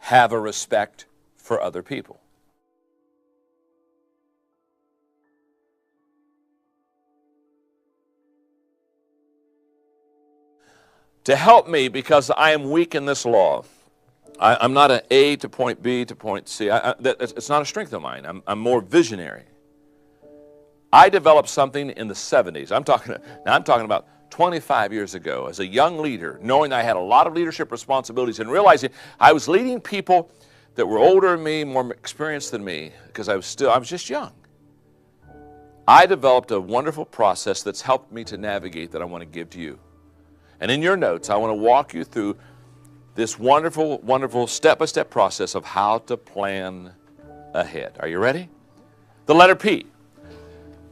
have a respect for other people. To help me, because I am weak in this law, I'm not an A to point B to point C. It's not a strength of mine. I'm more visionary. I developed something in the 70s. I'm talking about 25 years ago as a young leader, knowing I had a lot of leadership responsibilities and realizing I was leading people that were older than me, more experienced than me, because I was just young. I developed a wonderful process that's helped me to navigate that I want to give to you. And in your notes, I want to walk you through this wonderful, wonderful step-by-step process of how to plan ahead. Are you ready? The letter P.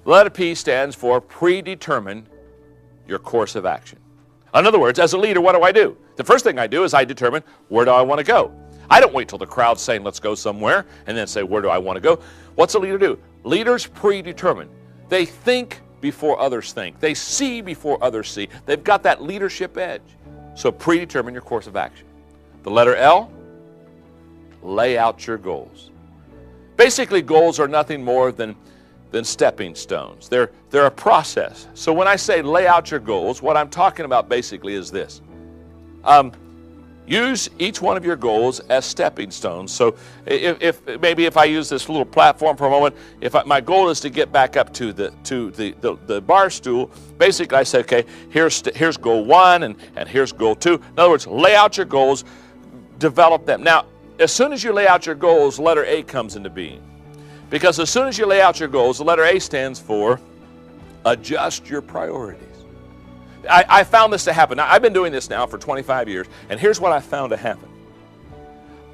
The letter P stands for predetermine your course of action. In other words, as a leader, what do? The first thing I do is I determine where do I want to go. I don't wait till the crowd's saying let's go somewhere and then say where do I want to go. What's a leader do? Leaders predetermine. They think before others think. They see before others see. They've got that leadership edge. So predetermine your course of action. The letter L, lay out your goals. Basically, goals are nothing more than stepping stones. They're a process. So when I say lay out your goals, what I'm talking about basically is this. Use each one of your goals as stepping stones. So if I use this little platform for a moment, my goal is to get back up to the bar stool, basically I say, okay, here's goal 1 and here's goal 2. In other words, lay out your goals, develop them. Now, as soon as you lay out your goals, letter A comes into being. Because as soon as you lay out your goals, the letter A stands for adjust your priorities. I found this to happen. Now, I've been doing this now for 25 years, and here's what I found to happen.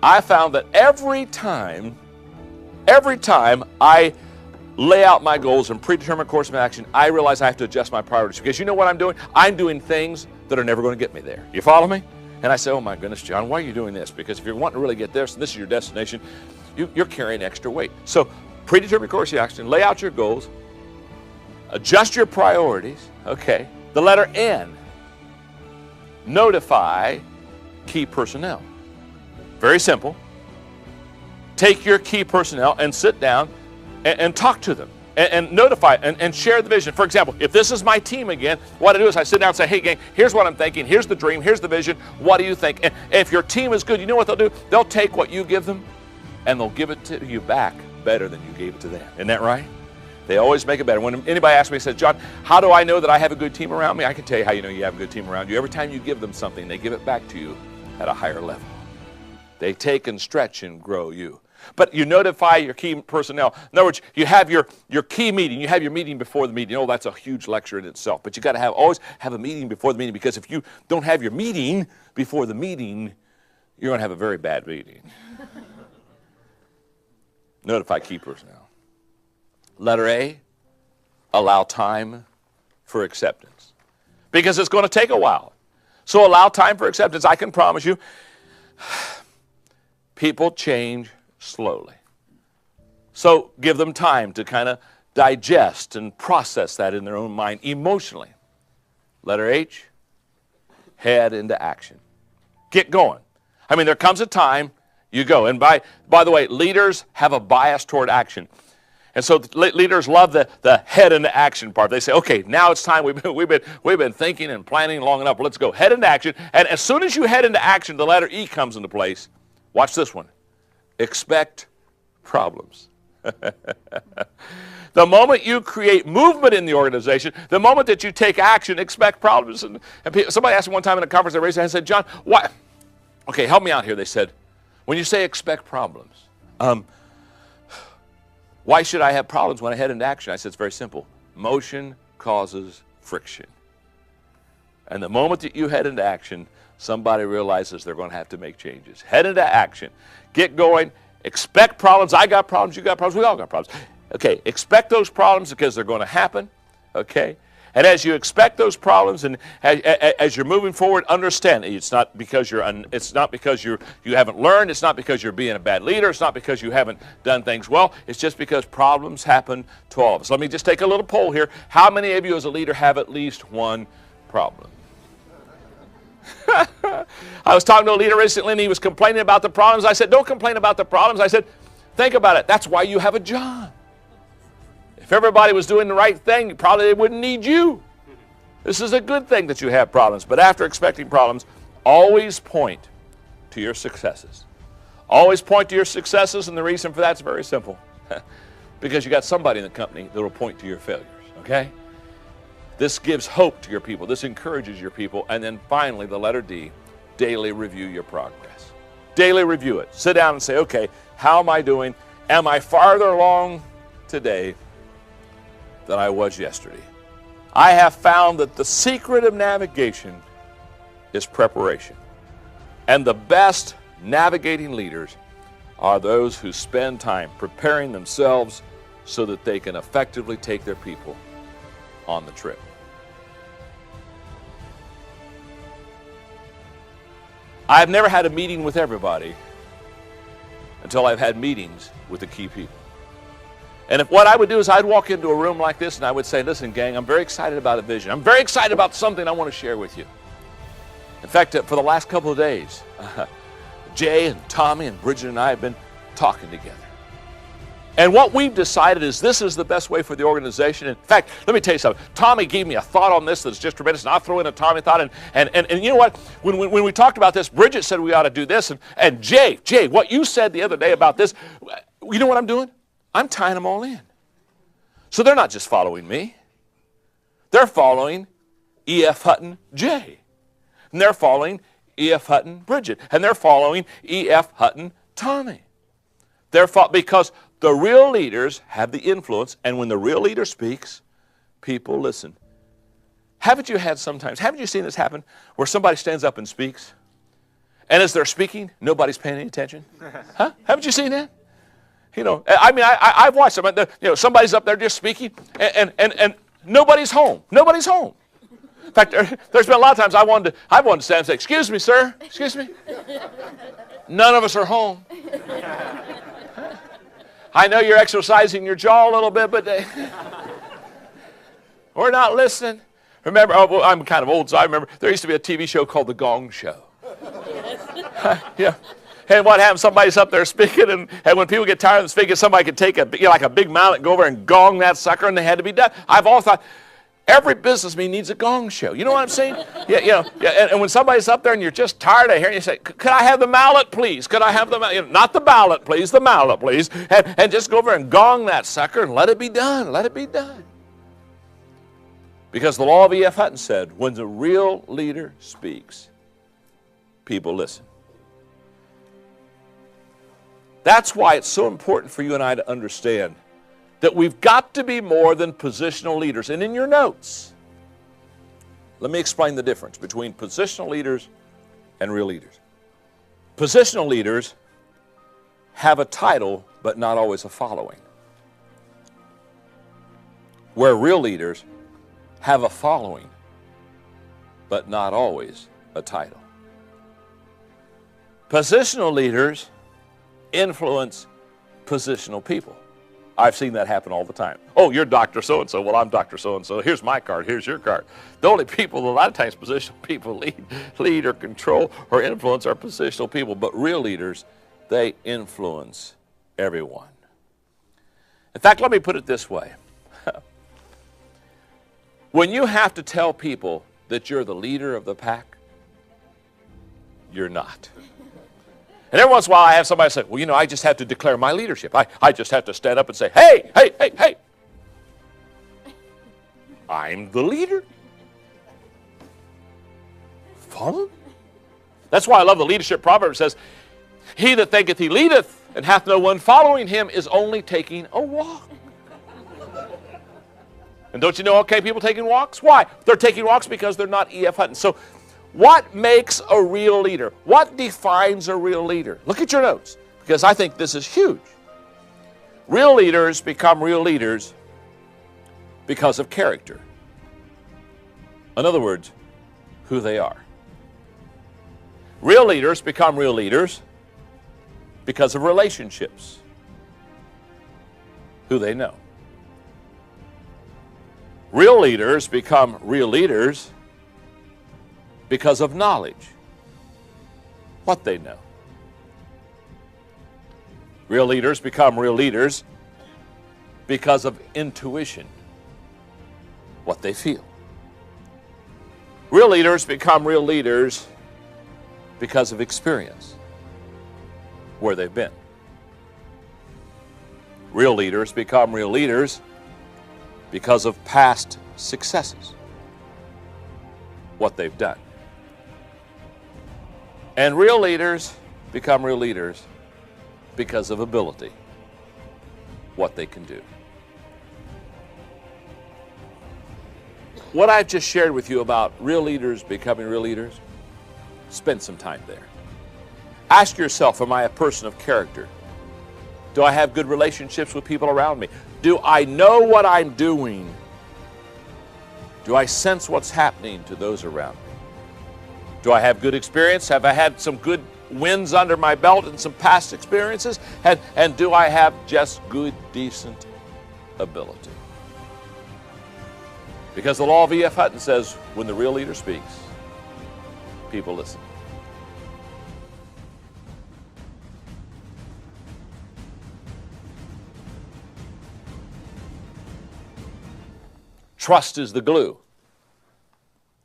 I found that every time I lay out my goals and predetermine course of action, I realize I have to adjust my priorities. Because you know what I'm doing? I'm doing things that are never going to get me there. You follow me? And I say, oh my goodness, John, why are you doing this? Because if you're wanting to really get this, and this is your destination, you're carrying extra weight. So predetermine course of action, lay out your goals, adjust your priorities, okay? The letter N, notify key personnel. Very simple. Take your key personnel and sit down and talk to them and notify and share the vision. For example, if this is my team again, what I do is I sit down and say, hey gang, here's what I'm thinking, here's the dream, here's the vision, what do you think? And if your team is good, you know what they'll do? They'll take what you give them and they'll give it to you back better than you gave it to them. Isn't that right? They always make it better. When anybody asks me, says, John, how do I know that I have a good team around me? I can tell you how you know you have a good team around you. Every time you give them something, they give it back to you at a higher level. They take and stretch and grow you. But you notify your key personnel. In other words, you have your key meeting. You have your meeting before the meeting. Oh, that's a huge lecture in itself. But you got to always have a meeting before the meeting, because if you don't have your meeting before the meeting, you're going to have a very bad meeting. Notify key personnel. Letter A, allow time for acceptance. Because it's going to take a while. So allow time for acceptance. I can promise you, people change slowly. So give them time to kind of digest and process that in their own mind emotionally. Letter H, head into action. Get going. I mean, there comes a time you go. And by the way, leaders have a bias toward action. And so leaders love the head into action part. They say, okay, now it's time. We've been thinking and planning long enough. Let's go. Head into action. And as soon as you head into action, the letter E comes into place. Watch this one. Expect problems. The moment you create movement in the organization, the moment that you take action, expect problems. And somebody asked me one time in a conference, they raised their hand and said, John, why? Okay, help me out here. They said, when you say expect problems, why should I have problems when I head into action? I said, it's very simple. Motion causes friction. And the moment that you head into action, somebody realizes they're going to have to make changes. Head into action. Get going. Expect problems. I got problems. You got problems. We all got problems. Okay, expect those problems because they're going to happen. Okay? And as you expect those problems and as you're moving forward, understand it's not because you haven't learned. It's not because you're being a bad leader. It's not because you haven't done things well. It's just because problems happen to all of us. Let me just take a little poll here. How many of you as a leader have at least one problem? I was talking to a leader recently, and he was complaining about the problems. I said, don't complain about the problems. I said, think about it. That's why you have a job. If everybody was doing the right thing, probably they wouldn't need you. This is a good thing that you have problems. But after expecting problems, always point to your successes. Always point to your successes, and the reason for that's very simple. Because you got somebody in the company that will point to your failures, okay? This gives hope to your people. This encourages your people. And then finally, the letter D, daily review your progress. Daily review it. Sit down and say, okay, how am I doing? Am I farther along today than I was yesterday? I have found that the secret of navigation is preparation. And the best navigating leaders are those who spend time preparing themselves so that they can effectively take their people on the trip. I've never had a meeting with everybody until I've had meetings with the key people. And if what I would do is I'd walk into a room like this and I would say, listen, gang, I'm very excited about a vision. I'm very excited about something I want to share with you. In fact, for the last couple of days, Jay and Tommy and Bridget and I have been talking together. And what we've decided is this is the best way for the organization. In fact, let me tell you something. Tommy gave me a thought on this that's just tremendous, and I'll throw in a Tommy thought. And you know what? When we talked about this, Bridget said we ought to do this. And Jay, what you said the other day about this, you know what I'm doing? I'm tying them all in. So they're not just following me. They're following E.F. Hutton Jay. And they're following E.F. Hutton Bridget. And they're following E.F. Hutton Tommy. Because the real leaders have the influence, and when the real leader speaks, people listen. Haven't you seen this happen, where somebody stands up and speaks, and as they're speaking, nobody's paying any attention? Huh? Haven't you seen that? You know, I've watched them. You know, somebody's up there just speaking, and nobody's home. Nobody's home. In fact, there's been a lot of times I've wanted to stand and say, "Excuse me, sir. Excuse me." None of us are home. I know you're exercising your jaw a little bit, but we're not listening. Remember, I'm kind of old, so I remember there used to be a TV show called The Gong Show. Yeah. And what happens, somebody's up there speaking, and when people get tired of speaking, somebody could take like a big mallet, go over and gong that sucker, and they had to be done. I've always thought, every business meeting needs a gong show. You know what I'm saying? Yeah. And when somebody's up there and you're just tired of hearing, you say, could I have the mallet, please? Could I have the mallet? Not the ballot, please, the mallet, please. And just go over and gong that sucker and let it be done. Let it be done. Because the law of E.F. Hutton said, when the real leader speaks, people listen. That's why it's so important for you and I to understand that we've got to be more than positional leaders. And in your notes, let me explain the difference between positional leaders and real leaders. Positional leaders have a title, but not always a following. Where real leaders have a following, but not always a title. Positional leaders influence positional people. I've seen that happen all the time. Oh, you're Dr. So-and-so. Well, I'm Dr. So-and-so. Here's my card. Here's your card. The only people, a lot of times, positional people lead or control or influence are positional people. But real leaders, they influence everyone. In fact, let me put it this way. When you have to tell people that you're the leader of the pack, you're not. And every once in a while I have somebody say, well, you know, I just have to declare my leadership. I just have to stand up and say, hey. I'm the leader. Follow? That's why I love the leadership proverb. It says, he that thinketh he leadeth and hath no one following him is only taking a walk. And don't you know, okay, people taking walks? Why? They're taking walks because they're not E.F. Hutton. So what makes a real leader? What defines a real leader? Look at your notes, because I think this is huge. Real leaders become real leaders because of character. In other words, who they are. Real leaders become real leaders because of relationships, who they know. Real leaders become real leaders because of knowledge, what they know. Real leaders become real leaders because of intuition, what they feel. Real leaders become real leaders because of experience, where they've been. Real leaders become real leaders because of past successes, what they've done. And real leaders become real leaders because of ability, what they can do. What I've just shared with you about real leaders becoming real leaders, spend some time there. Ask yourself, am I a person of character? Do I have good relationships with people around me? Do I know what I'm doing? Do I sense what's happening to those around me? Do I have good experience? Have I had some good wins under my belt and some past experiences? And do I have just good, decent ability? Because the law of E.F. Hutton says, when the real leader speaks, people listen. Trust is the glue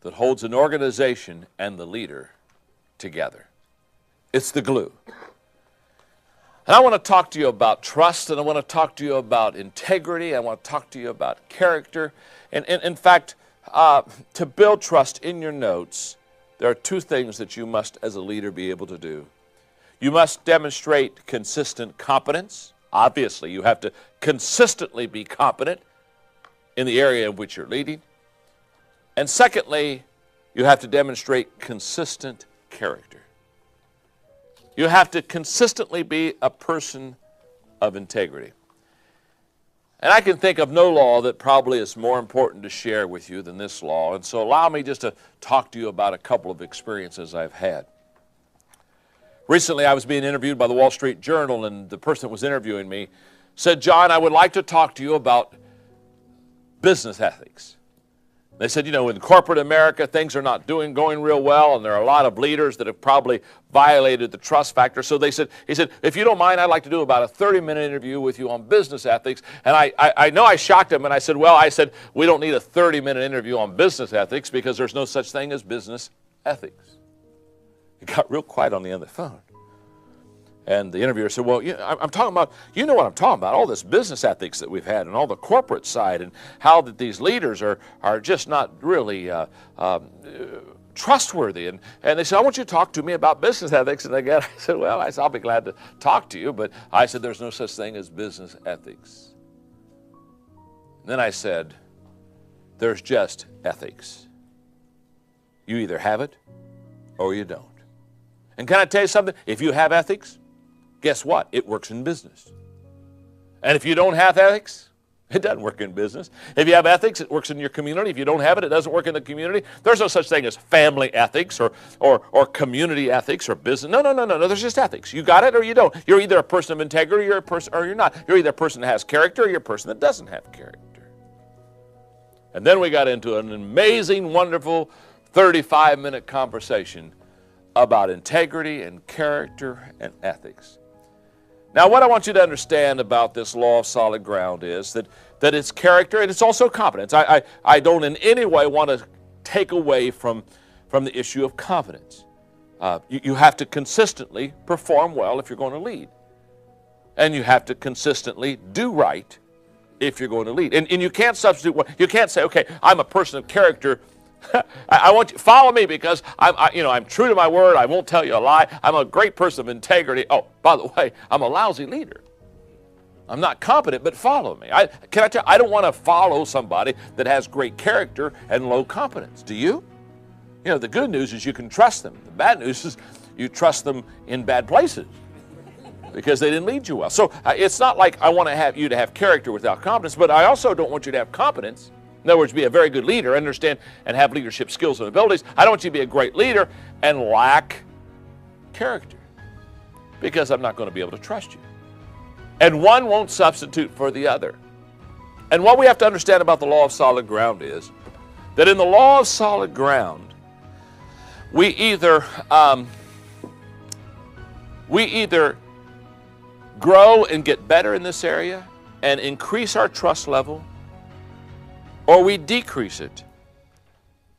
that holds an organization and the leader together. It's the glue. And I want to talk to you about trust, and I want to talk to you about integrity. I want to talk to you about character. And in fact, to build trust in your notes, there are two things that you must, as a leader, be able to do. You must demonstrate consistent competence. Obviously, you have to consistently be competent in the area in which you're leading. And secondly, you have to demonstrate consistent character. You have to consistently be a person of integrity. And I can think of no law that probably is more important to share with you than this law. And so allow me just to talk to you about a couple of experiences I've had. Recently, I was being interviewed by the Wall Street Journal, and the person that was interviewing me said, "John, I would like to talk to you about business ethics." They said, in corporate America, things are not going real well, and there are a lot of leaders that have probably violated the trust factor. So he said, if you don't mind, I'd like to do about a 30-minute interview with you on business ethics. And I know I shocked him, and I said, we don't need a 30-minute interview on business ethics because there's no such thing as business ethics. It got real quiet on the end of the phone. And the interviewer said, I'm talking about, you know what I'm talking about, all this business ethics that we've had and all the corporate side and how that these leaders are just not really trustworthy. And they said, I want you to talk to me about business ethics. And again, I said, I'll be glad to talk to you. But I said, there's no such thing as business ethics. And then I said, there's just ethics. You either have it or you don't. And can I tell you something? If you have ethics, guess what? It works in business. And if you don't have ethics, it doesn't work in business. If you have ethics, it works in your community. If you don't have it, it doesn't work in the community. There's no such thing as family ethics or community ethics or business. No. There's just ethics. You got it or you don't. You're either a person of integrity or you're not. You're either a person that has character or you're a person that doesn't have character. And then we got into an amazing, wonderful 35-minute conversation about integrity and character and ethics. Now, what I want you to understand about this law of solid ground is that it's character and it's also competence. I don't in any way want to take away from the issue of competence. You have to consistently perform well if you're going to lead. And you have to consistently do right if you're going to lead. And you can't substitute, you can't say, okay, I'm a person of character. I want you to follow me because I'm true to my word. I won't tell you a lie. I'm a great person of integrity. Oh, by the way, I'm a lousy leader. I'm not competent, but follow me. I don't want to follow somebody that has great character and low competence. Do you? The good news is you can trust them. The bad news is you trust them in bad places because they didn't lead you well. So it's not like I want to have you to have character without competence, but I also don't want you to have competence. In other words, be a very good leader, understand and have leadership skills and abilities. I don't want you to be a great leader and lack character because I'm not going to be able to trust you. And one won't substitute for the other. And what we have to understand about the law of solid ground is that in the law of solid ground, we either grow and get better in this area and increase our trust level, or we decrease it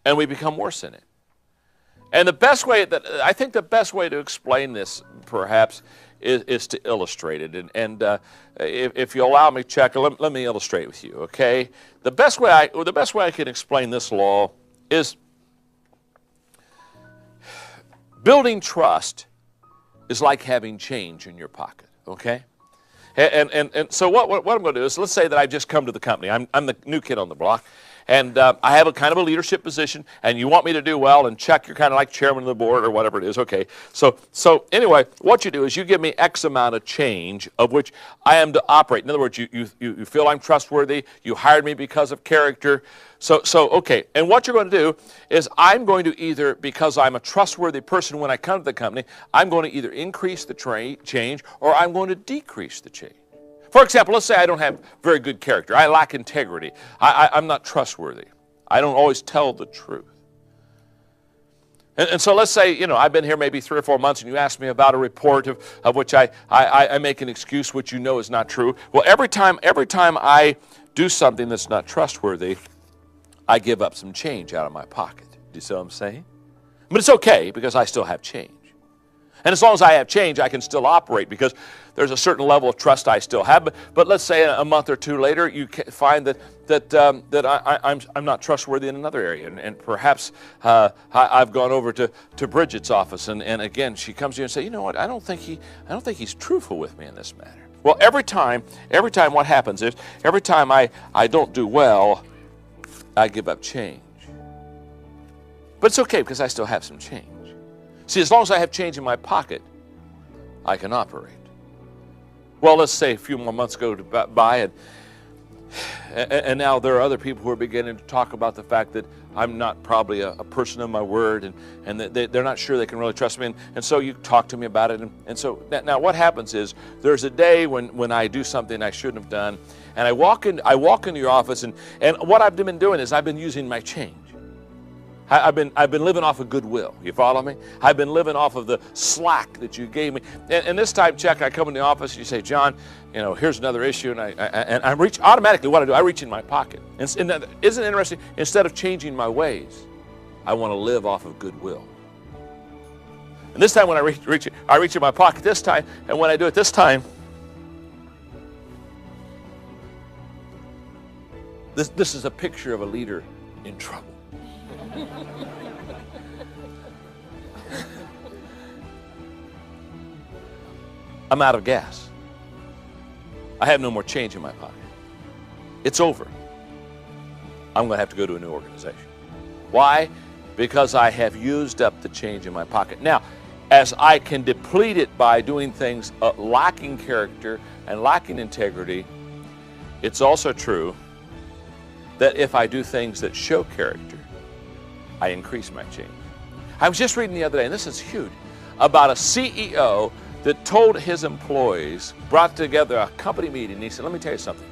and we become worse in it. And the best way I think the best way to explain this, perhaps, is to illustrate it. And if you allow me, Chuck, let me illustrate with you. Okay, the best way I can explain this law is building trust is like having change in your pocket. Okay. And so what I'm going to do is, let's say that I've just come to the company. I'm the new kid on the block, and I have a kind of a leadership position, and you want me to do well, and Chuck, you're kind of like chairman of the board or whatever it is. Okay, so anyway, what you do is you give me X amount of change of which I am to operate. In other words, you feel I'm trustworthy. You hired me because of character. So okay, and what you're going to do is I'm going to either, because I'm a trustworthy person when I come to the company, I'm going to either increase the change or I'm going to decrease the change. For example, let's say I don't have very good character. I lack integrity. I'm not trustworthy. I don't always tell the truth. And so let's say, I've been here maybe 3 or 4 months, and you ask me about a report of which I make an excuse which you know is not true. Well, every time I do something that's not trustworthy, I give up some change out of my pocket. Do you see what I'm saying? But it's okay, because I still have change. And as long as I have change, I can still operate, because there's a certain level of trust I still have. But let's say a month or two later, you find that I'm not trustworthy in another area, and perhaps I've gone over to Bridget's office, and again she comes here and says, you know what? I don't think he's truthful with me in this matter. Well, every time what happens is, every time I don't do well, I give up change. But it's okay, because I still have some change. See, as long as I have change in my pocket, I can operate. Well, let's say a few more months go by, and now there are other people who are beginning to talk about the fact that I'm not probably a person of my word, and that they're not sure they can really trust me. And so you talk to me about it. And so now what happens is, there's a day when I do something I shouldn't have done, and I walk into your office, and what I've been doing is I've been using my change. I've been living off of goodwill. You follow me? I've been living off of the slack that you gave me. And this time, Chuck, I come in the office, and you say, John, here's another issue, and I reach automatically. What I do, I reach in my pocket. And isn't it interesting? Instead of changing my ways, I want to live off of goodwill. And this time, when I reach in my pocket this time, and when I do it this time, this is a picture of a leader in trouble. I'm out of gas. I have no more change in my pocket. It's over. I'm going to have to go to a new organization. Why? Because I have used up the change in my pocket. Now, as I can deplete it by doing things lacking character and lacking integrity, it's also true that if I do things that show character, I increase my change. I was just reading the other day, and this is huge, about a CEO that told his employees, brought together a company meeting, and he said, let me tell you something.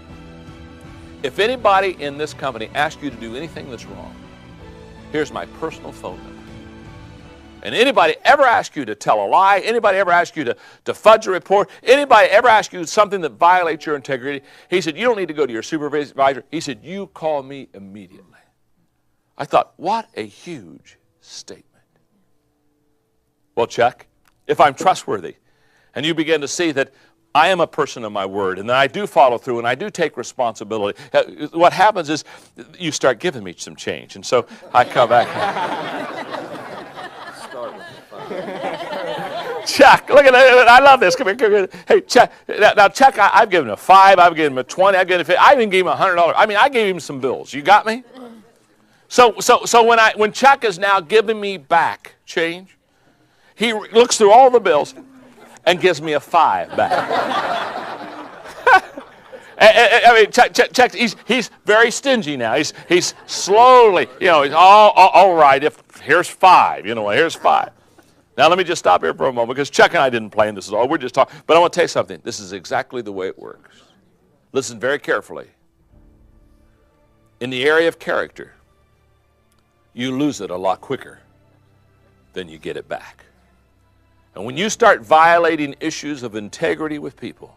If anybody in this company asks you to do anything that's wrong, here's my personal phone number. And anybody ever asks you to tell a lie, anybody ever asks you to fudge a report, anybody ever asks you something that violates your integrity, he said, you don't need to go to your supervisor. He said, you call me immediately. I thought, what a huge statement. Well, Chuck, if I'm trustworthy, and you begin to see that I am a person of my word, and that I do follow through, and I do take responsibility, what happens is you start giving me some change. And so I come back. Chuck, look at that. I love this. Come here. Hey, Chuck. Now, Chuck, I've given him a 5. I've given him a 20. I've given him 50. I even gave him $100. I mean, I gave him some bills. You got me? So when Chuck is now giving me back change, he looks through all the bills and gives me a 5 back. I mean, Chuck, he's very stingy now. He's slowly, he's all right. Here's 5, here's 5. Now let me just stop here for a moment, because Chuck and I didn't plan this at all. We're just talking. But I want to tell you something. This is exactly the way it works. Listen very carefully. In the area of character, you lose it a lot quicker then you get it back. And when you start violating issues of integrity with people,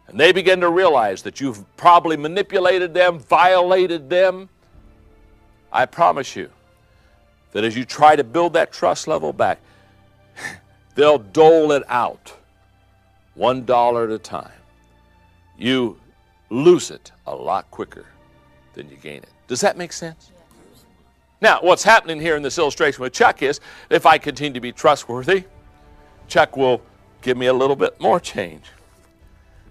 and they begin to realize that you've probably manipulated them, violated them, I promise you that as you try to build that trust level back, they'll dole it out $1 at a time. You lose it a lot quicker than you gain it. Does that make sense? Now, what's happening here in this illustration with Chuck is, if I continue to be trustworthy, Chuck will give me a little bit more change.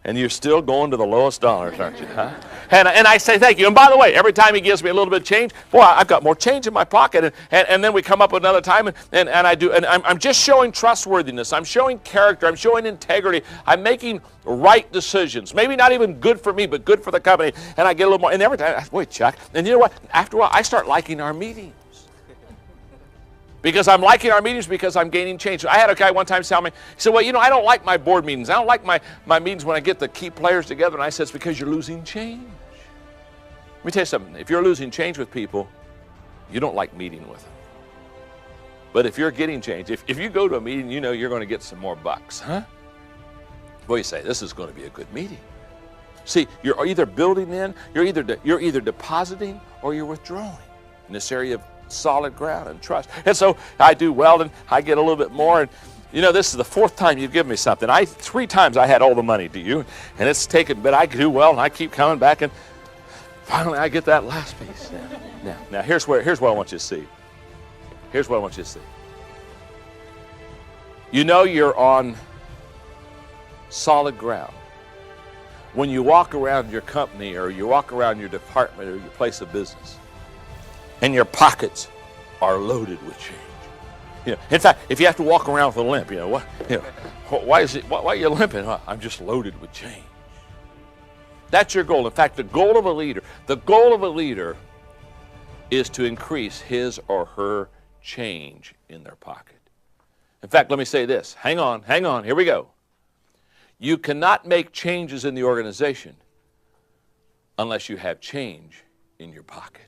And you're still going to the lowest dollars, aren't you? Huh? And I say thank you. And by the way, every time he gives me a little bit of change, boy, I've got more change in my pocket. And then we come up with another time, and I'm just showing trustworthiness. I'm showing character. I'm showing integrity. I'm making right decisions. Maybe not even good for me, but good for the company. And I get a little more. And every time, boy, Chuck. And you know what? After a while, I start liking our meetings. Because I'm liking our meetings because I'm gaining change. I had a guy one time tell me, he said, well, you know, I don't like my board meetings. I don't like my meetings when I get the key players together. And I said, it's because you're losing change. Let me tell you something. If you're losing change with people, you don't like meeting with them. But if you're getting change, if you go to a meeting, you know you're going to get some more bucks, huh? Well, you say, this is going to be a good meeting. See, you're either building in, you're either depositing or you're withdrawing in this area of solid ground and trust. And so I do well, and I get a little bit more. And you know, this is the fourth time you've given me something. 3 times I had all the money to you, and it's taken, but I do well, and I keep coming back, and finally I get that last piece. Now here's what I want you to see. Here's what I want you to see. You know you're on solid ground when you walk around your company, or you walk around your department, or your place of business, and your pockets are loaded with change. You know, in fact, if you have to walk around with a limp, why are you limping? Oh, I'm just loaded with change. That's your goal. In fact, the goal of a leader is to increase his or her change in their pocket. In fact, let me say this. Hang on, here we go. You cannot make changes in the organization unless you have change in your pocket.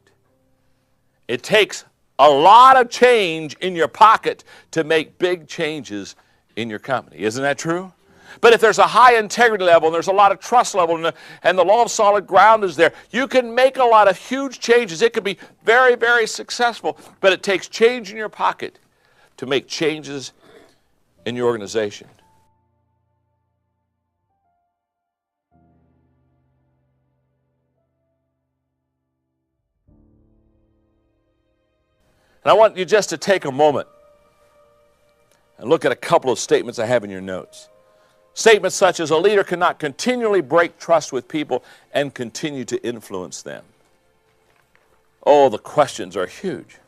It takes a lot of change in your pocket to make big changes in your company. Isn't that true? But if there's a high integrity level and there's a lot of trust level and the law of solid ground is there, you can make a lot of huge changes. It could be very, very successful, but it takes change in your pocket to make changes in your organization. And I want you just to take a moment and look at a couple of statements I have in your notes. Statements such as, a leader cannot continually break trust with people and continue to influence them. Oh, the questions are huge.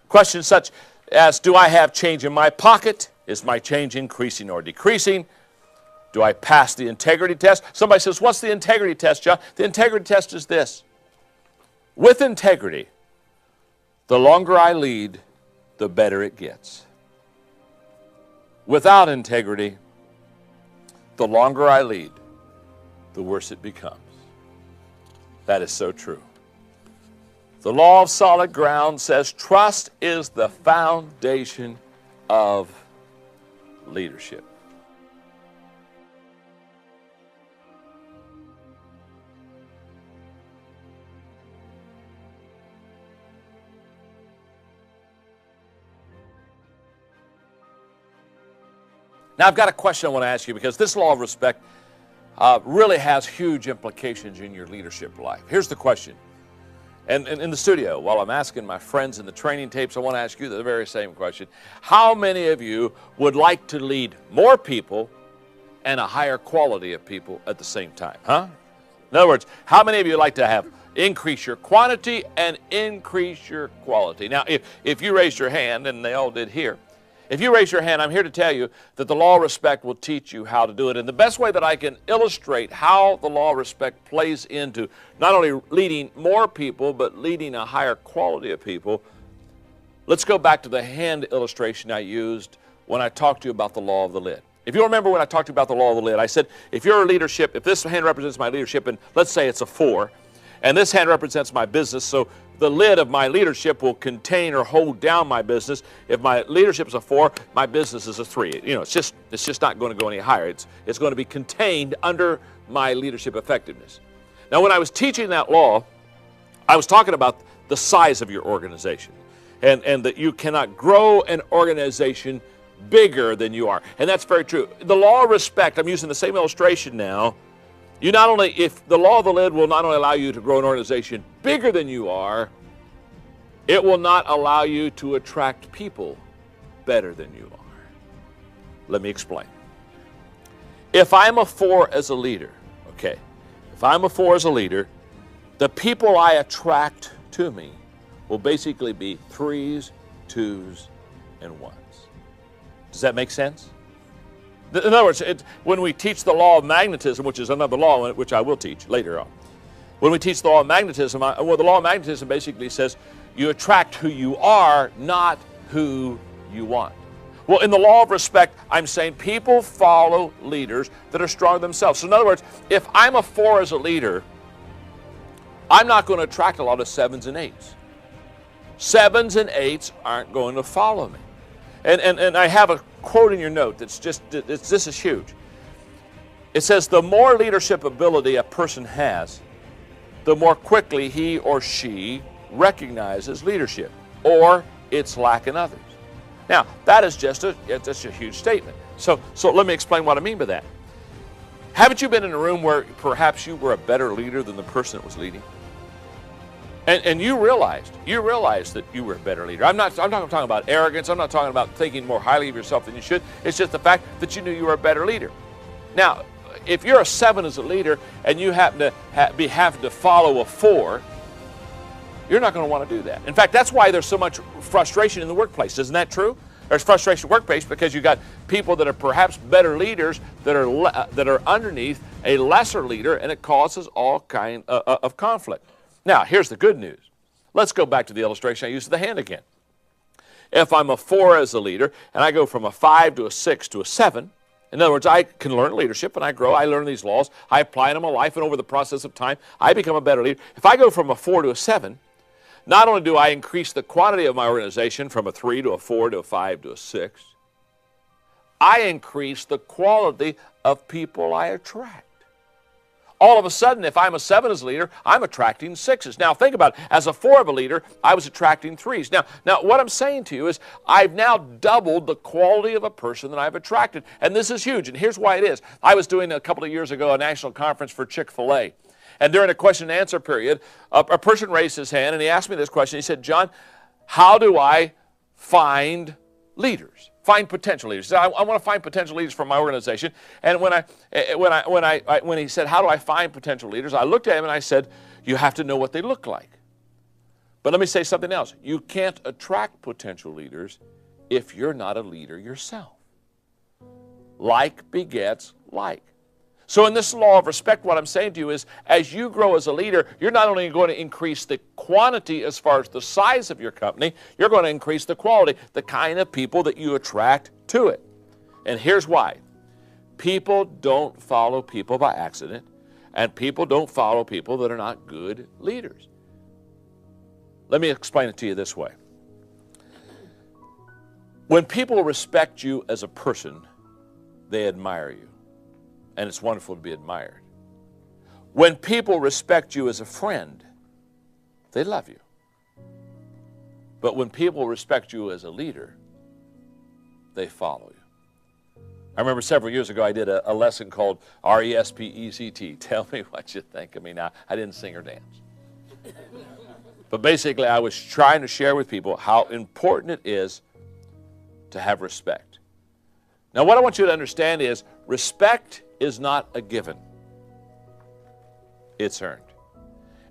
Questions such as, do I have change in my pocket? Is my change increasing or decreasing? Do I pass the integrity test? Somebody says, what's the integrity test, John? The integrity test is this. With integrity, the longer I lead, the better it gets. Without integrity, the longer I lead, the worse it becomes. That is so true. The law of solid ground says trust is the foundation of leadership. Now, I've got a question I want to ask you, because this law of respect really has huge implications in your leadership life. Here's the question. And in the studio, while I'm asking my friends in the training tapes, I want to ask you the very same question. How many of you would like to lead more people and a higher quality of people at the same time? Huh? In other words, how many of you like to have increase your quantity and increase your quality? Now, if you raised your hand, and they all did here, if you raise your hand, I'm here to tell you that the law of respect will teach you how to do it. And the best way that I can illustrate how the law of respect plays into not only leading more people, but leading a higher quality of people, let's go back to the hand illustration I used when I talked to you about the law of the lid. If you remember when I talked to you about the law of the lid, I said, if you're a leadership, if this hand represents my leadership, and let's say it's a 4, and this hand represents my business, so the lid of my leadership will contain or hold down my business. If my leadership is a 4, my business is a 3. You know, it's just not going to go any higher. It's going to be contained under my leadership effectiveness. Now, when I was teaching that law, I was talking about the size of your organization, and that you cannot grow an organization bigger than you are. And that's very true. The law of respect, I'm using the same illustration now. If the law of the lid will not only allow you to grow an organization bigger than you are, it will not allow you to attract people better than you are. Let me explain. If I'm a 4 as a leader, okay, if I'm a 4 as a leader, the people I attract to me will basically be 3s, 2s, and 1s. Does that make sense? In other words, when we teach the law of magnetism, which is another law which I will teach later on, when we teach the law of magnetism, the law of magnetism basically says you attract who you are, not who you want. Well, in the law of respect, I'm saying people follow leaders that are strong themselves. So in other words, if I'm a 4 as a leader, I'm not going to attract a lot of 7s and 8s. 7s and 8s aren't going to follow me. And I have a quote in your note this is huge. It says, the more leadership ability a person has, the more quickly he or she recognizes leadership or its lack in others. Now, that is just a huge statement. So let me explain what I mean by that. Haven't you been in a room where perhaps you were a better leader than the person that was leading? And you realized that you were a better leader. I'm not talking about arrogance. I'm not talking about thinking more highly of yourself than you should. It's just the fact that you knew you were a better leader. Now, if you're a 7 as a leader and you happen to have to follow a 4, you're not going to want to do that. In fact, that's why there's so much frustration in the workplace. Isn't that true? There's frustration in the workplace because you've got people that are perhaps better leaders that are underneath a lesser leader, and it causes all kind of conflict. Now, here's the good news. Let's go back to the illustration I used of the hand again. If I'm a 4 as a leader, and I go from a 5 to a 6 to a 7, in other words, I can learn leadership, and I grow. I learn these laws. I apply them in my life, and over the process of time, I become a better leader. If I go from a 4 to a 7, not only do I increase the quantity of my organization from a 3 to a 4 to a 5 to a 6, I increase the quality of people I attract. All of a sudden, if I'm a 7 as a leader, I'm attracting 6s. Now, think about it. As a 4 of a leader, I was attracting 3s. Now, what I'm saying to you is I've now doubled the quality of a person that I've attracted. And this is huge, and here's why it is. I was doing a couple of years ago a national conference for Chick-fil-A. And during a question and answer period, a person raised his hand, and he asked me this question. He said, John, how do I find leaders? Find potential leaders. I want to find potential leaders for my organization. And when he said, how do I find potential leaders? I looked at him and I said, you have to know what they look like. But let me say something else. You can't attract potential leaders if you're not a leader yourself. Like begets like. So in this law of respect, what I'm saying to you is, as you grow as a leader, you're not only going to increase the quantity as far as the size of your company, you're going to increase the quality, the kind of people that you attract to it. And here's why. People don't follow people by accident, and people don't follow people that are not good leaders. Let me explain it to you this way. When people respect you as a person, they admire you. And it's wonderful to be admired. When people respect you as a friend, they love you. But when people respect you as a leader, they follow you. I remember several years ago I did a lesson called RESPECT. Tell me what you think of me now. I didn't sing or dance. But basically I was trying to share with people how important it is to have respect. Now what I want you to understand is respect is not a given. It's earned.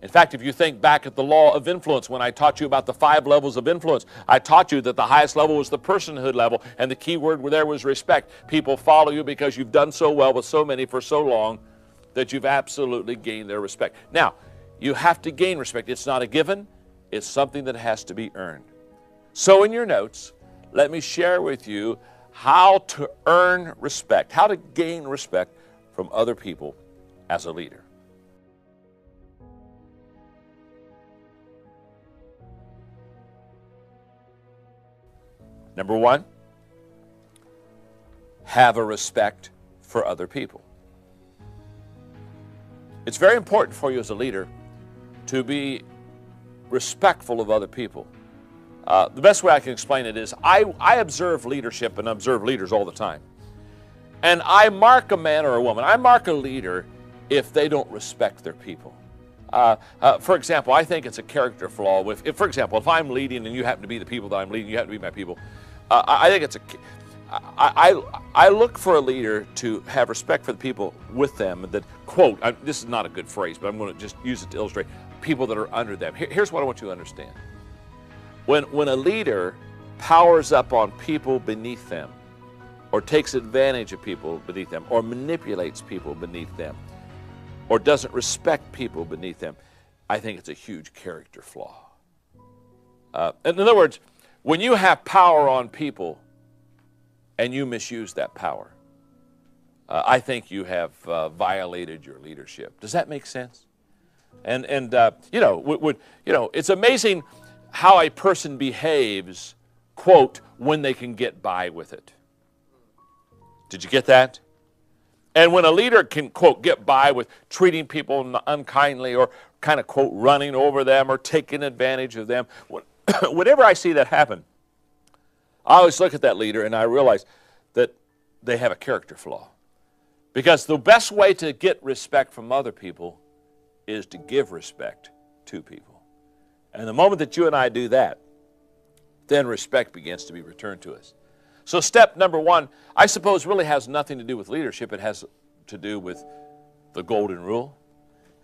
In fact, if you think back at the law of influence, when I taught you about the 5 levels of influence, I taught you that the highest level was the personhood level, and the key word there was respect. People follow you because you've done so well with so many for so long that you've absolutely gained their respect. Now, you have to gain respect. It's not a given. It's something that has to be earned. So in your notes, let me share with you how to earn respect, how to gain respect from other people as a leader. Number one, have a respect for other people. It's very important for you as a leader to be respectful of other people. The best way I can explain it is I observe leadership and observe leaders all the time. And I mark a man or a woman, I mark a leader if they don't respect their people. For example, I think it's a character flaw. For example, if I'm leading and you happen to be the people that I'm leading, you happen to be my people, I think it's I look for a leader to have respect for the people with them that, quote, this is not a good phrase, but I'm going to just use it to illustrate, people that are under them. Here's what I want you to understand. When a leader powers up on people beneath them, or takes advantage of people beneath them, or manipulates people beneath them, or doesn't respect people beneath them, I think it's a huge character flaw. In other words, when you have power on people and you misuse that power, I think you have violated your leadership. Does that make sense? And it's amazing how a person behaves, quote, when they can get by with it. Did you get that? And when a leader can, quote, get by with treating people unkindly or kind of, quote, running over them or taking advantage of them, whenever I see that happen, I always look at that leader and I realize that they have a character flaw. Because the best way to get respect from other people is to give respect to people. And the moment that you and I do that, then respect begins to be returned to us. So step number one, I suppose, really has nothing to do with leadership. It has to do with the golden rule.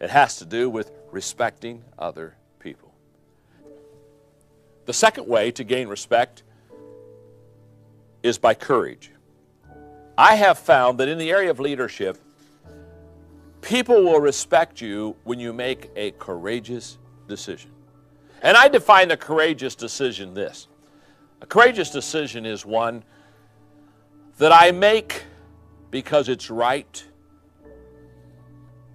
It has to do with respecting other people. The second way to gain respect is by courage. I have found that in the area of leadership, people will respect you when you make a courageous decision. And I define a courageous decision this. A courageous decision is one that I make because it's right,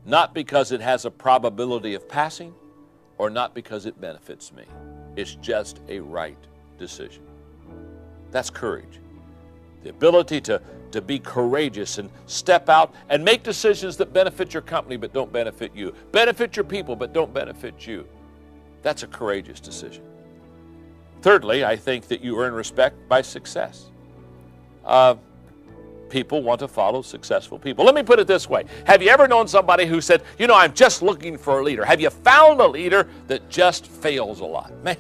not because it has a probability of passing, or not because it benefits me. It's just a right decision. That's courage. The ability to be courageous and step out and make decisions that benefit your company but don't benefit you. Benefit your people but don't benefit you. That's a courageous decision. Thirdly, I think that you earn respect by success. People want to follow successful people. Let me put it this way. Have you ever known somebody who said, I'm just looking for a leader? Have you found a leader that just fails a lot? Man,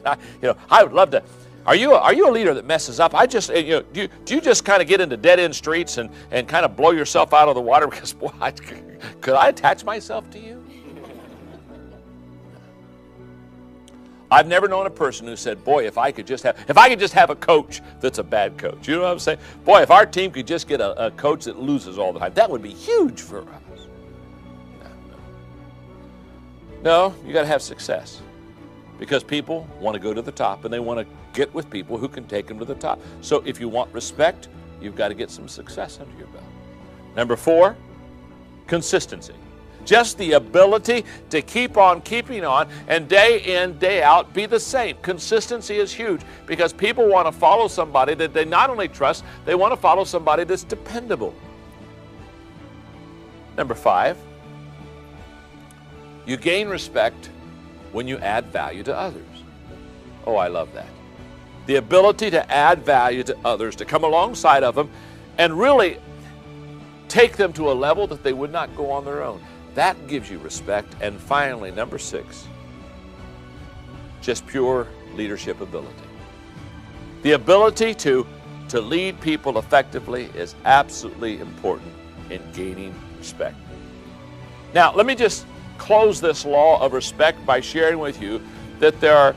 I would love to. Are you a leader that messes up? Do you just kind of get into dead-end streets and kind of blow yourself out of the water? Because, boy, could I attach myself to you? I've never known a person who said, boy, if I could just have a coach that's a bad coach. You know what I'm saying? Boy, if our team could just get a coach that loses all the time, that would be huge for us. No, you got to have success. Because people want to go to the top and they want to get with people who can take them to the top. So if you want respect, you've got to get some success under your belt. Number 4, consistency. Just the ability to keep on keeping on and day in, day out be the same. Consistency is huge because people want to follow somebody that they not only trust, they want to follow somebody that's dependable. Number 5, you gain respect when you add value to others. Oh, I love that. The ability to add value to others, to come alongside of them and really take them to a level that they would not go on their own. That gives you respect. And finally, number 6, just pure leadership ability. The ability to lead people effectively is absolutely important in gaining respect. Now, let me just close this law of respect by sharing with you that there are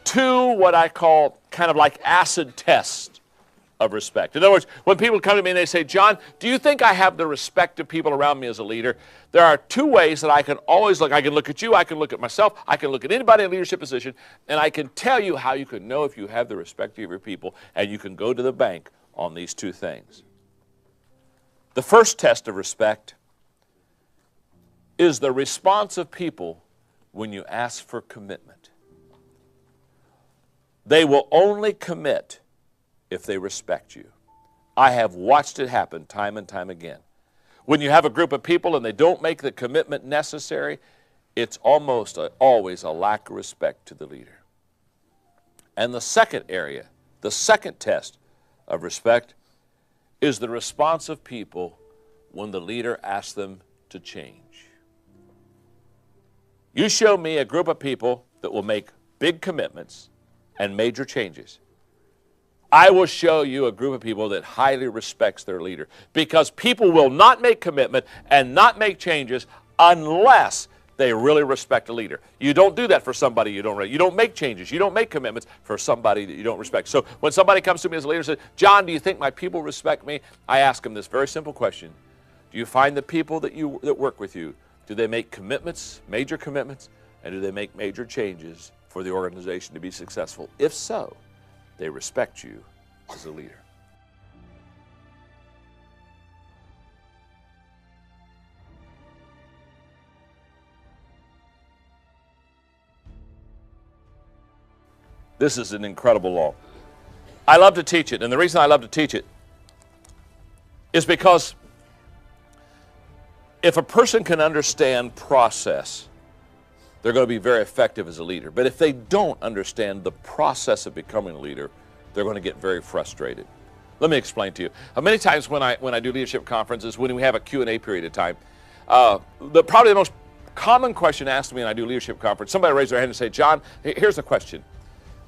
2 what I call kind of like acid tests of respect. In other words, when people come to me and they say, John, do you think I have the respect of people around me as a leader? There are 2 ways that I can always look. I can look at you, I can look at myself, I can look at anybody in a leadership position, and I can tell you how you can know if you have the respect of your people, and you can go to the bank on these 2 things. The first test of respect is the response of people when you ask for commitment. They will only commit if they respect you. I have watched it happen time and time again. When you have a group of people and they don't make the commitment necessary, it's almost always a lack of respect to the leader. And the second area, the second test of respect, is the response of people when the leader asks them to change. You show me a group of people that will make big commitments and major changes. I will show you a group of people that highly respects their leader, because people will not make commitment and not make changes unless they really respect a leader. You don't do that for somebody you don't make changes. You don't make commitments for somebody that you don't respect. So when somebody comes to me as a leader and says, John, do you think my people respect me? I ask them this very simple question. Do you find the people that work with you, do they make commitments, major commitments, and do they make major changes for the organization to be successful? If so, they respect you as a leader. This is an incredible law. I love to teach it, and the reason I love to teach it is because if a person can understand process, they're going to be very effective as a leader. But if they don't understand the process of becoming a leader, they're going to get very frustrated. Let me explain to you. Many times when I do leadership conferences, when we have a Q&A period of time, probably the most common question asked to me when I do leadership conference, somebody raise their hand and say, John, here's the question.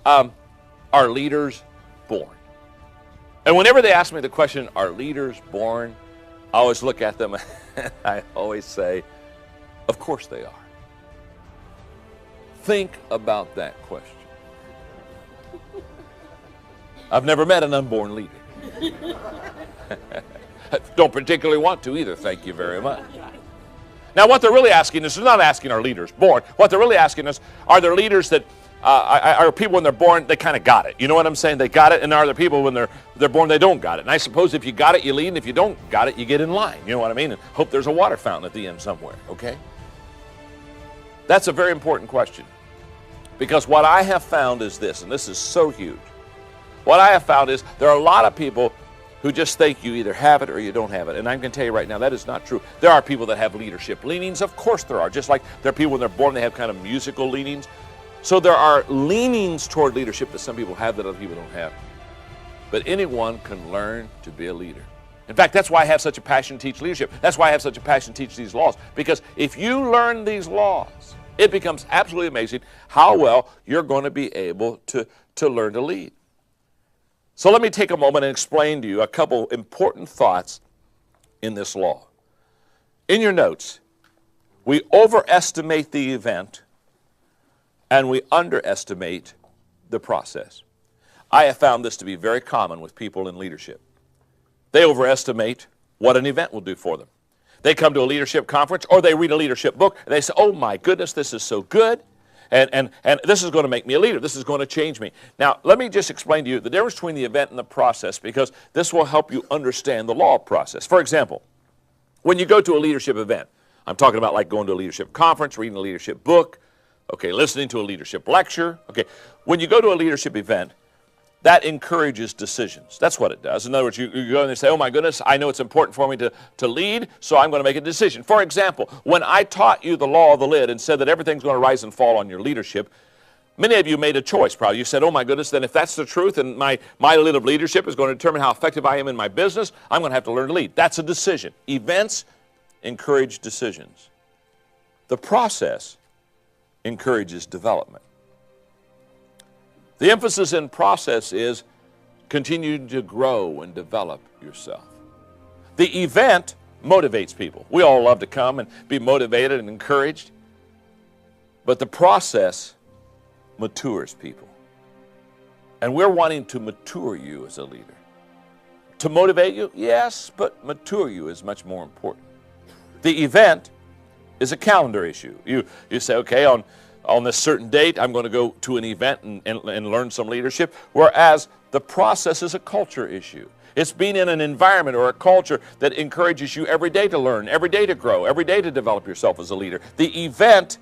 Are leaders born? And whenever they ask me the question, are leaders born? I always look at them and I always say, of course they are. Think about that question. I've never met an unborn leader. Don't particularly want to either, thank you very much. Now what they're really asking is, they're not asking are leaders born. What they're really asking is, are there leaders that are people when they're born, they kind of got it. You know what I'm saying? They got it, and are there people when they're born, they don't got it. And I suppose if you got it, you lead, and if you don't got it, you get in line. You know what I mean? And hope there's a water fountain at the end somewhere, okay? That's a very important question. Because what I have found is this, and this is so huge. What I have found is there are a lot of people who just think you either have it or you don't have it. And I'm going to tell you right now, that is not true. There are people that have leadership leanings. Of course there are. Just like there are people when they're born, they have kind of musical leanings. So there are leanings toward leadership that some people have that other people don't have. But anyone can learn to be a leader. In fact, that's why I have such a passion to teach leadership. That's why I have such a passion to teach these laws. Because if you learn these laws, it becomes absolutely amazing how well you're going to be able to learn to lead. So let me take a moment and explain to you a couple important thoughts in this law. In your notes, we overestimate the event and we underestimate the process. I have found this to be very common with people in leadership. They overestimate what an event will do for them. They come to a leadership conference or they read a leadership book and they say, oh my goodness, this is so good. And this is going to make me a leader. This is going to change me. Now, let me just explain to you the difference between the event and the process, because this will help you understand the law process. For example, when you go to a leadership event, I'm talking about like going to a leadership conference, reading a leadership book, okay, listening to a leadership lecture. Okay, when you go to a leadership event, that encourages decisions. That's what it does. In other words, you go in and say, oh my goodness, I know it's important for me to lead, so I'm going to make a decision. For example, when I taught you the law of the lid and said that everything's going to rise and fall on your leadership, many of you made a choice probably. You said, oh my goodness, then if that's the truth and my lid of leadership is going to determine how effective I am in my business, I'm going to have to learn to lead. That's a decision. Events encourage decisions. The process encourages development. The emphasis in process is continue to grow and develop yourself. The event motivates people. We all love to come and be motivated and encouraged, but the process matures people. And we're wanting to mature you as a leader. To motivate you, yes, but mature you is much more important. The event is a calendar issue. You say, okay, on this certain date, I'm going to go to an event and learn some leadership, whereas the process is a culture issue. It's being in an environment or a culture that encourages you every day to learn, every day to grow, every day to develop yourself as a leader. The event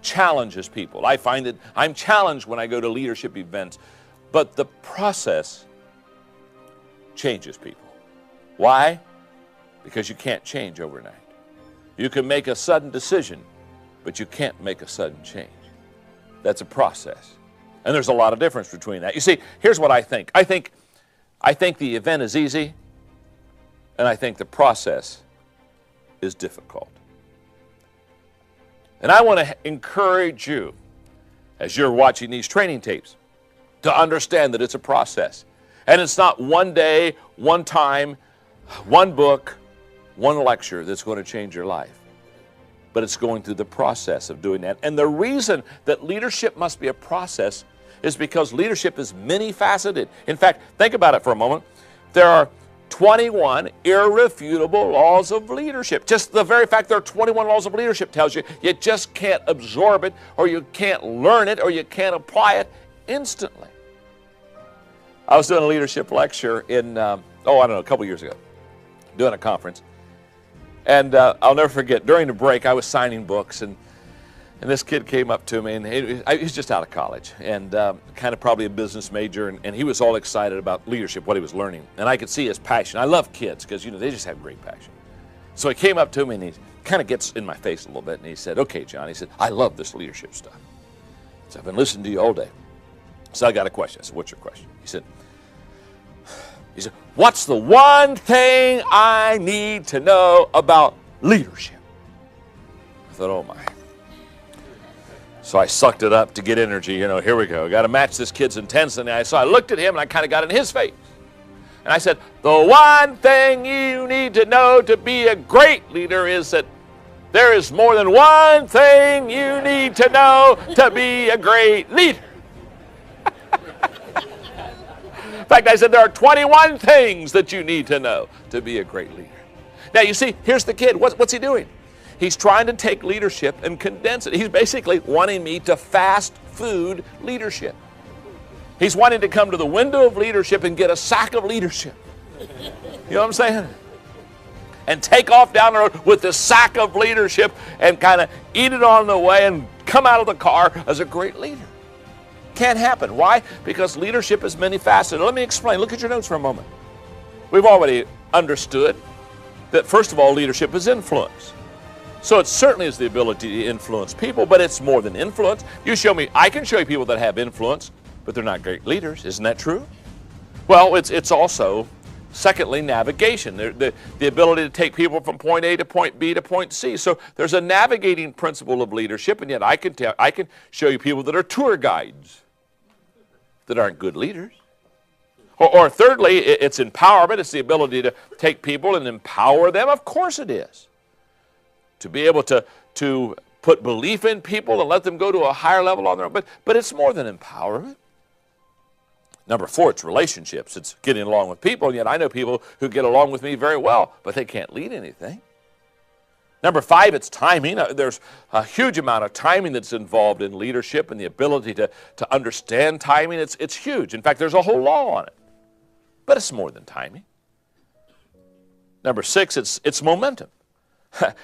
challenges people. I find that I'm challenged when I go to leadership events, but the process changes people. Why? Because you can't change overnight. You can make a sudden decision, but you can't make a sudden change. That's a process. And there's a lot of difference between that. You see, here's what I think. I think the event is easy, and I think the process is difficult. And I want to encourage you, as you're watching these training tapes, to understand that it's a process. And it's not one day, one time, one book, one lecture that's going to change your life. But it's going through the process of doing that. And the reason that leadership must be a process is because leadership is many-faceted. In fact, think about it for a moment. There are 21 irrefutable laws of leadership. Just the very fact there are 21 laws of leadership tells you you just can't absorb it, or you can't learn it, or you can't apply it instantly. I was doing a leadership lecture in, a couple years ago, doing a conference. And I'll never forget, during the break, I was signing books, and this kid came up to me, and he was just out of college, and kind of probably a business major, and he was all excited about leadership, what he was learning. And I could see his passion. I love kids because, they just have great passion. So he came up to me, and he kind of gets in my face a little bit, and he said, "Okay, John," he said, "I love this leadership stuff. So I've been listening to you all day. So I got a question." I said, "What's your question?" He said, "What's the one thing I need to know about leadership?" I thought, oh my. So I sucked it up to get energy. Here we go. Got to match this kid's intensity. So I looked at him and I kind of got in his face. And I said, "The one thing you need to know to be a great leader is that there is more than one thing you need to know to be a great leader." In fact, I said there are 21 things that you need to know to be a great leader. Now, you see, here's the kid. What's he doing? He's trying to take leadership and condense it. He's basically wanting me to fast food leadership. He's wanting to come to the window of leadership and get a sack of leadership. You know what I'm saying? And take off down the road with this sack of leadership and kind of eat it on the way and come out of the car as a great leader. Can't happen. Why? Because leadership is many-faceted. Let me explain. Look at your notes for a moment. We've already understood that, first of all, leadership is influence. So it certainly is the ability to influence people, but it's more than influence. You show me, I can show you people that have influence, but they're not great leaders. Isn't that true? Well, it's also, secondly, navigation. The ability to take people from point A to point B to point C. So there's a navigating principle of leadership, and yet I can show you people that are tour guides that aren't good leaders. Or thirdly, it's empowerment. It's the ability to take people and empower them. Of course it is. To be able to put belief in people and let them go to a higher level on their own. But it's more than empowerment. Number 4, it's relationships. It's getting along with people, and yet I know people who get along with me very well, but they can't lead anything. Number 5, it's timing. There's a huge amount of timing that's involved in leadership, and the ability to understand timing. It's huge. In fact, there's a whole law on it. But it's more than timing. Number 6, it's momentum.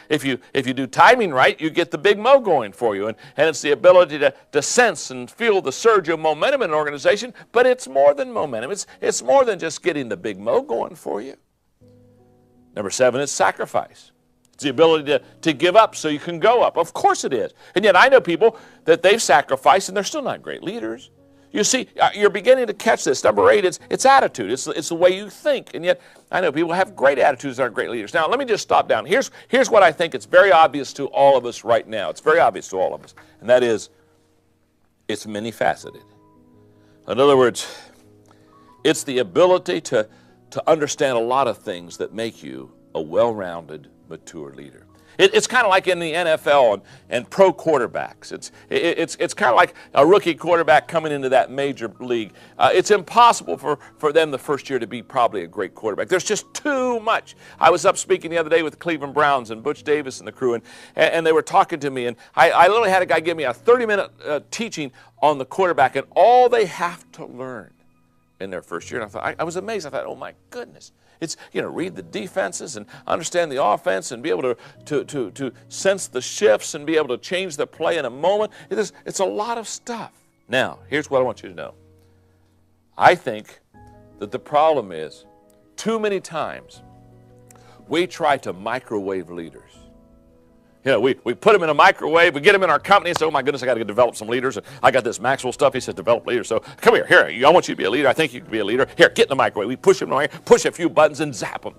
If you do timing right, you get the big mo going for you. And it's the ability to sense and feel the surge of momentum in an organization, but it's more than momentum. It's more than just getting the big mo going for you. Number 7 is sacrifice. It's the ability to give up so you can go up. Of course it is. And yet I know people that they've sacrificed and they're still not great leaders. You see, you're beginning to catch this. Number 8, it's attitude. It's the way you think. And yet I know people have great attitudes that aren't great leaders. Now, let me just stop down. Here's what I think it's very obvious to all of us right now. It's very obvious to all of us. And that is, it's many-faceted. In other words, it's the ability to understand a lot of things that make you a well-rounded, mature leader. It's kind of like in the NFL and pro quarterbacks. It's kind of like a rookie quarterback coming into that major league. It's impossible for them the first year to be probably a great quarterback. There's just too much. I was up speaking the other day with the Cleveland Browns and Butch Davis and the crew, and they were talking to me, and I literally had a guy give me a 30-minute teaching on the quarterback and all they have to learn in their first year. And I thought, I was amazed. I thought, oh my goodness. It's, read the defenses and understand the offense and be able to sense the shifts and be able to change the play in a moment. It's a lot of stuff. Now, here's what I want you to know. I think that the problem is too many times we try to microwave leaders. You know, we put them in a microwave, we get them in our company, and say, oh my goodness, I got to develop some leaders. And I got this Maxwell stuff. He says, develop leaders. So come here, I want you to be a leader. I think you can be a leader. Here, get in the microwave. We push them in the microwave, push a few buttons and zap them.